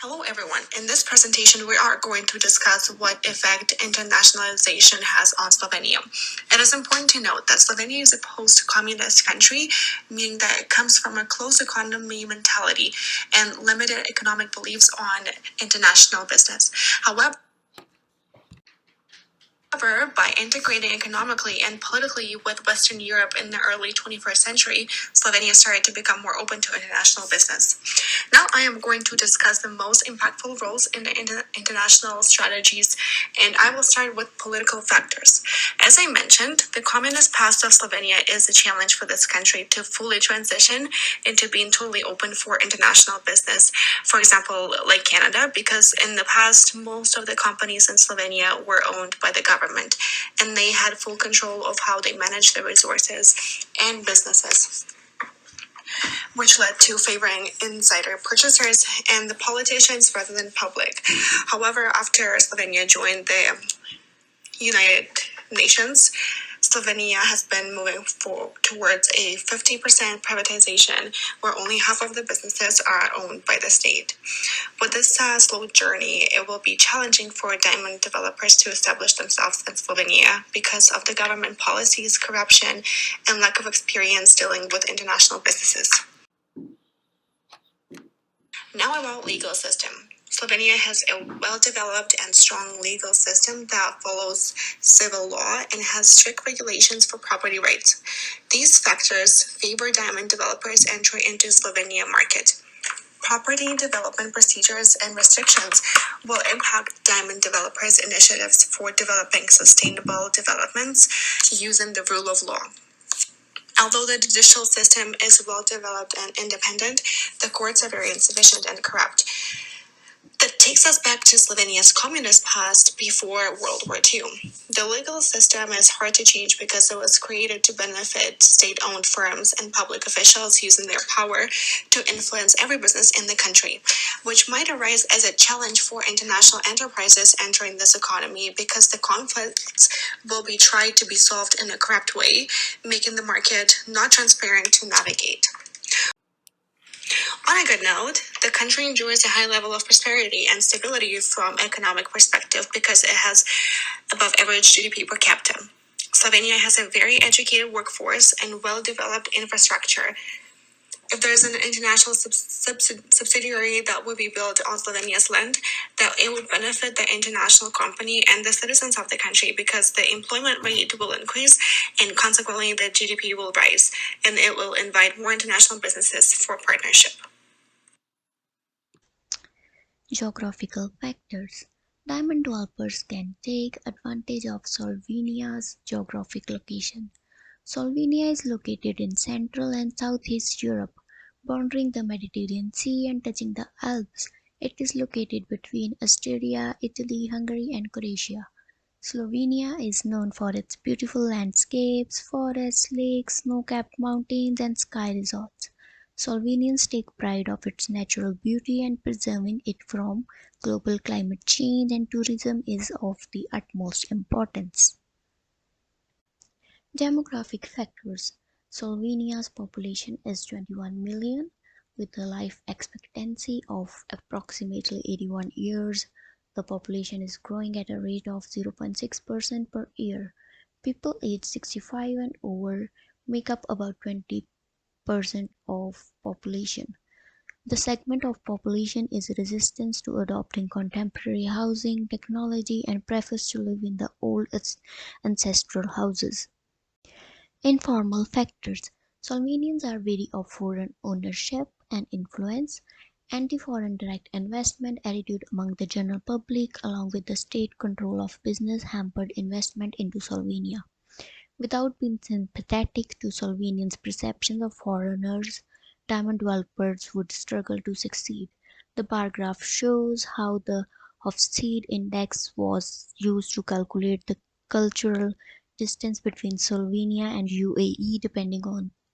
Hello everyone. In this presentation, we are going to discuss what effect internationalization has on Slovenia. It is important to note that Slovenia is a post-communist country, meaning that it comes from a closed economy mentality and limited economic beliefs on international business. However, by integrating economically and politically with Western Europe in the early 21st century, Slovenia started to become more open to international business. Now I am going to discuss the most impactful roles in the international strategies, and I will start with political factors. As I mentioned, the communist past of Slovenia is a challenge for this country to fully transition into being totally open for international business. For example, like Canada, because in the past, most of the companies in Slovenia were owned by the government, and they had full control of how they managed their resources and businesses, which led to favoring insider purchasers and the politicians rather than public. However, after Slovenia joined the United Nations, Slovenia has been moving towards a 50% privatization where only half of the businesses are owned by the state. With this slow journey, it will be challenging for diamond developers to establish themselves in Slovenia because of the government policies, corruption, and lack of experience dealing with international businesses. Now about legal system. Slovenia has a well-developed and strong legal system that follows civil law and has strict regulations for property rights. These factors favor diamond developers entry into Slovenia market. Property development procedures and restrictions will impact diamond developers' initiatives for developing sustainable developments using the rule of law. Although the judicial system is well developed and independent, the courts are very insufficient and corrupt. That takes us back to Slovenia's communist past before World War II. The legal system is hard to change because it was created to benefit state-owned firms and public officials using their power to influence every business in the country, which might arise as a challenge for international enterprises entering this economy because the conflicts will be tried to be solved in a corrupt way, making the market not transparent to navigate. On a good note, the country enjoys a high level of prosperity and stability from economic perspective because it has above average GDP per capita. Slovenia has a very educated workforce and well-developed infrastructure. If there is an international subsidiary that would be built on Slovenia's land, that it would benefit the international company and the citizens of the country because the employment rate will increase and consequently the GDP will rise, and it will invite more international businesses for partnership. Geographical factors. Diamond developers can take advantage of Slovenia's geographic location. Slovenia is located in Central and Southeast Europe, bordering the Mediterranean Sea and touching the Alps. It is located between Austria, Italy, Hungary, and Croatia. Slovenia is known for its beautiful landscapes, forests, lakes, snow-capped mountains, and ski resorts. Slovenians take pride of its natural beauty and preserving it from global climate change, and tourism is of the utmost importance. Demographic factors. Slovenia's population is 21 million with a life expectancy of approximately 81 years. The population is growing at a rate of 0.6% per year. People aged 65 and over make up about 20% of population. The segment of population is resistant to adopting contemporary housing technology and prefers to live in the old ancestral houses. Informal factors. Slovenians are wary of foreign ownership and influence. Anti-foreign direct investment attitude among the general public along with the state control of business hampered investment into Slovenia. Without being sympathetic to Slovenians' perception of foreigners, diamond developers would struggle to succeed. The bar graph shows how the Hofstede index was used to calculate the cultural distance between Slovenia and UAE depending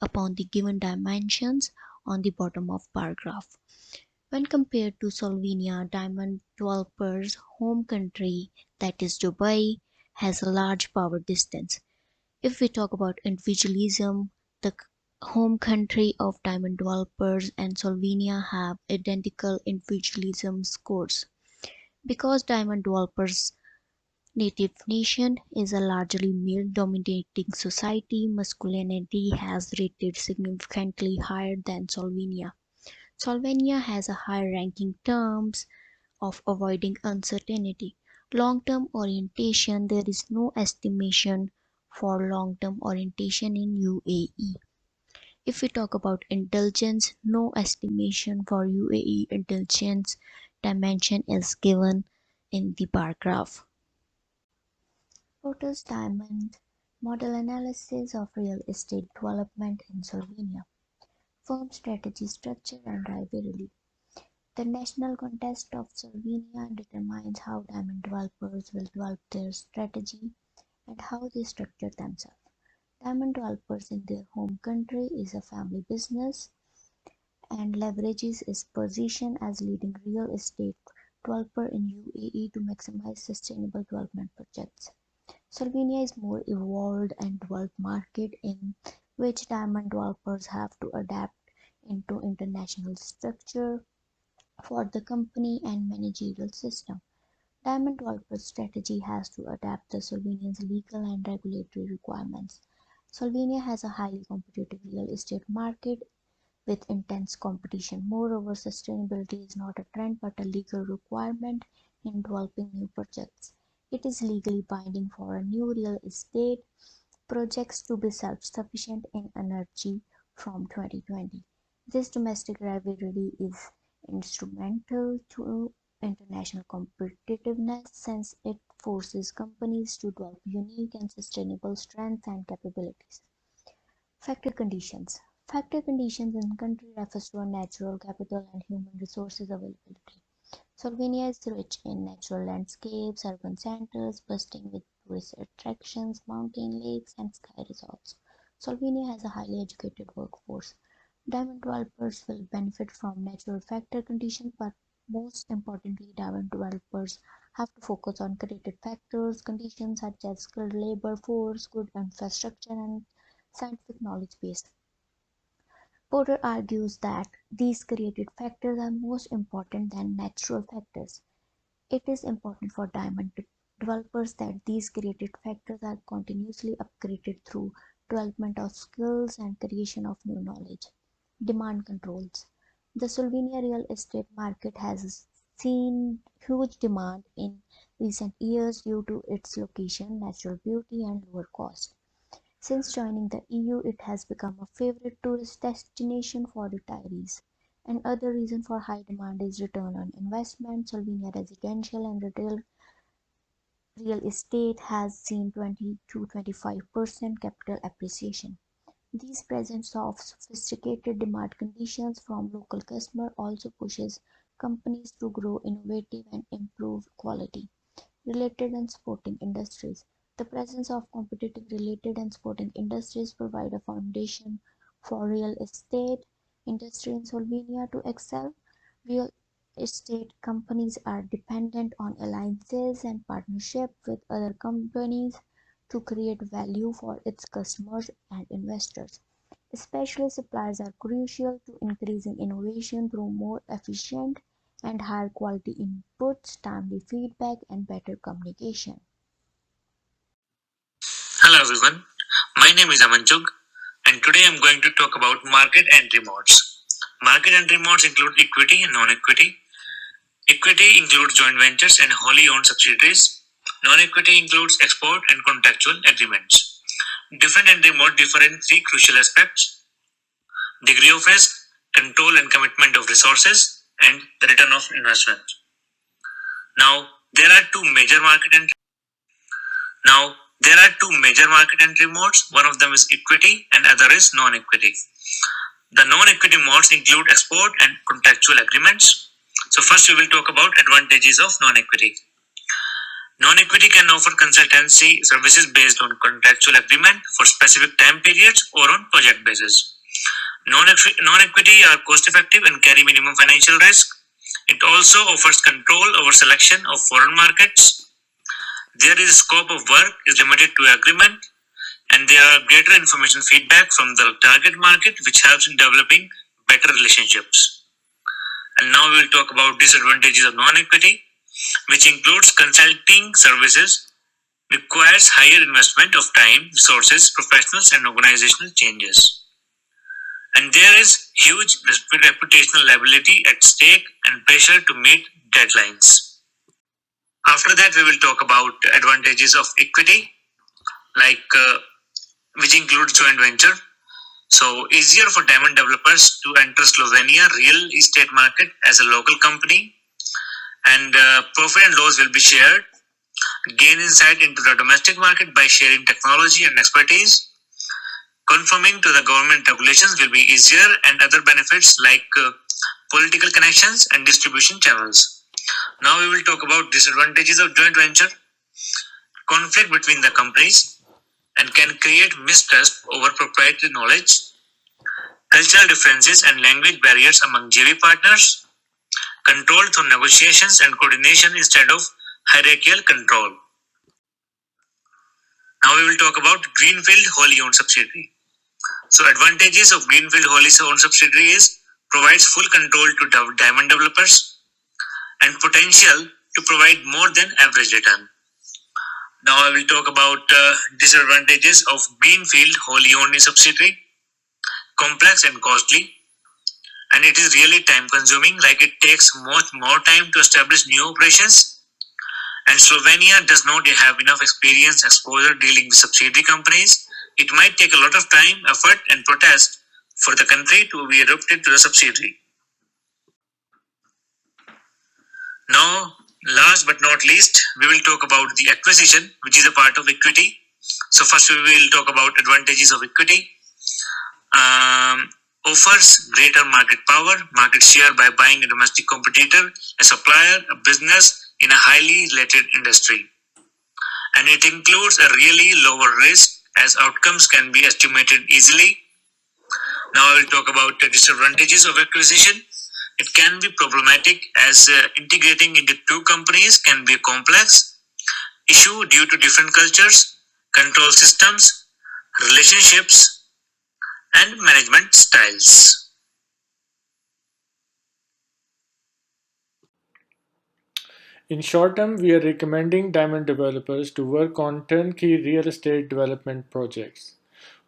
upon the given dimensions on the bottom of bar graph. When compared to Slovenia, diamond developers' home country, that is Dubai, has a large power distance. If we talk about individualism, the home country of diamond developers, and Slovenia have identical individualism scores. Because diamond developers' native nation is a largely male-dominating society, masculinity has rated significantly higher than Slovenia. Slovenia has a higher ranking terms of avoiding uncertainty. Long-term orientation: there is no estimation for long-term orientation in UAE. If we talk about indulgence, no estimation for UAE indulgence dimension is given in the bar graph. Lotus Diamond Model Analysis of Real Estate Development in Slovenia. Firm strategy, structure and rivalry. The national context of Slovenia determines how diamond developers will develop their strategy and how they structure themselves. Diamond developers in their home country is a family business and leverages its position as leading real estate developer in UAE to maximize sustainable development projects. Slovenia is more evolved and developed market in which diamond developers have to adapt into international structure for the company and managerial system. Diamond developers' strategy has to adapt the Slovenians' legal and regulatory requirements. Slovenia has a highly competitive real estate market with intense competition. Moreover, sustainability is not a trend but a legal requirement in developing new projects. It is legally binding for a new real estate projects to be self-sufficient in energy from 2020. This domestic rivalry is instrumental to international competitiveness since it forces companies to develop unique and sustainable strengths and capabilities. Factor conditions. Factor conditions in country refers to a natural capital and human resources availability. Slovenia is rich in natural landscapes, urban centers bursting with tourist attractions, mountain lakes, and ski resorts. Slovenia has a highly educated workforce. Diamond developers will benefit from natural factor conditions, but most importantly, diamond developers have to focus on created factors, conditions such as skilled labor force, good infrastructure, and scientific knowledge base. Porter argues that these created factors are most important than natural factors. It is important for diamond developers that these created factors are continuously upgraded through development of skills and creation of new knowledge. Demand controls. The Slovenia real estate market has seen huge demand in recent years due to its location, natural beauty, and lower cost. Since joining the EU, it has become a favorite tourist destination for retirees. Another reason for high demand is return on investment. Slovenia residential and retail real estate has seen 20 to 25% capital appreciation. These presence of sophisticated demand conditions from local customers also pushes companies to grow innovative and improve quality. Related and sporting industries. The presence of competitive related and sporting industries provide a foundation for real estate industry in Slovenia to excel. Real estate companies are dependent on alliances and partnership with other companies to create value for its customers and investors. Especially suppliers are crucial to increasing innovation through more efficient and higher quality inputs, timely feedback, and better communication. Hello everyone, my name is Amanjug and today I'm going to talk about market entry modes. Market entry modes include equity and non-equity. Equity includes joint ventures and wholly owned subsidiaries. Non-equity includes export and contractual agreements. Different entry modes differ in three crucial aspects: degree of risk, control and commitment of resources, and the return of investment. Now, there are two major market entry Now, there are two major market entry modes. One of them is equity and other is non-equity. The non-equity modes include export and contractual agreements. So first we will talk about advantages of non-equity. Non-equity can offer consultancy services based on contractual agreement for specific time periods or on project basis. Non-equity are cost effective and carry minimum financial risk. It also offers control over selection of foreign markets. There is scope of work is limited to agreement and there are greater information feedback from the target market, which helps in developing better relationships. And now we will talk about disadvantages of non-equity, which includes consulting services, requires higher investment of time, resources, professionals, and organizational changes. And there is huge reputational liability at stake and pressure to meet deadlines. After that, we will talk about advantages of equity, like which includes joint venture. So easier for diamond developers to enter Slovenia real estate market as a local company, and profit and loss will be shared. Gain insight into the domestic market by sharing technology and expertise. Conforming to the government regulations will be easier, and other benefits like political connections and distribution channels. Now we will talk about disadvantages of joint venture. Conflict between the companies and can create mistrust over proprietary knowledge, cultural differences and language barriers among JV partners, control through negotiations and coordination instead of hierarchical control. Now we will talk about Greenfield wholly owned subsidiary. So advantages of Greenfield wholly owned subsidiary is provides full control to diamond developers and potential to provide more than average return. Now I will talk about disadvantages of Greenfield wholly owned subsidiary. Complex and costly, and it is really time consuming, like it takes much more time to establish new operations, and Slovenia does not have enough experience exposure dealing with subsidiary companies. It might take a lot of time, effort and protest for the country to be adopted to the subsidiary. Now, last but not least, we will talk about the acquisition, which is a part of equity. So first we will talk about advantages of equity. Offers greater market power, market share by buying a domestic competitor, a supplier, a business in a highly related industry. And it includes a really lower risk as outcomes can be estimated easily. Now I will talk about the disadvantages of acquisition. It can be problematic as integrating into two companies can be a complex issue due to different cultures, control systems, relationships, and management styles. In short term, we are recommending diamond developers to work on turnkey real estate development projects.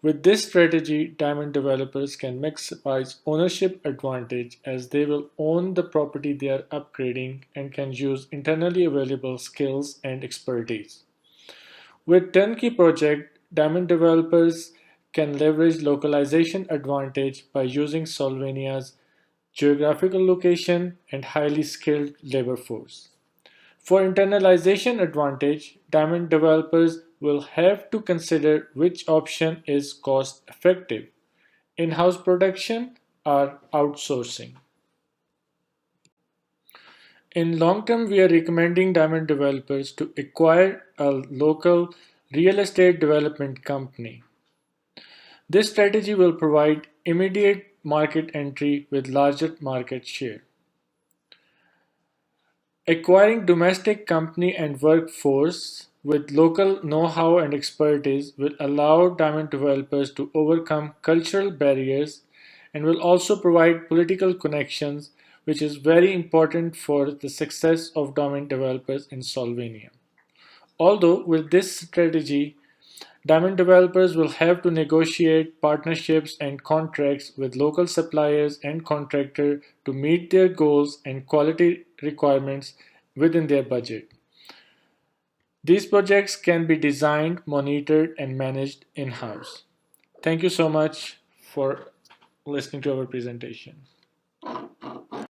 With this strategy, diamond developers can maximize ownership advantage as they will own the property they are upgrading and can use internally available skills and expertise. With turnkey project, diamond developers can leverage localization advantage by using Slovenia's geographical location and highly skilled labor force. For internalization advantage, diamond developers will have to consider which option is cost effective, in-house production or outsourcing. In long term, we are recommending diamond developers to acquire a local real estate development company. This strategy will provide immediate market entry with larger market share. Acquiring domestic company and workforce with local know-how and expertise will allow diamond developers to overcome cultural barriers and will also provide political connections, which is very important for the success of diamond developers in Slovenia. Although with this strategy, diamond developers will have to negotiate partnerships and contracts with local suppliers and contractors to meet their goals and quality requirements within their budget. These projects can be designed, monitored, and managed in-house. Thank you so much for listening to our presentation.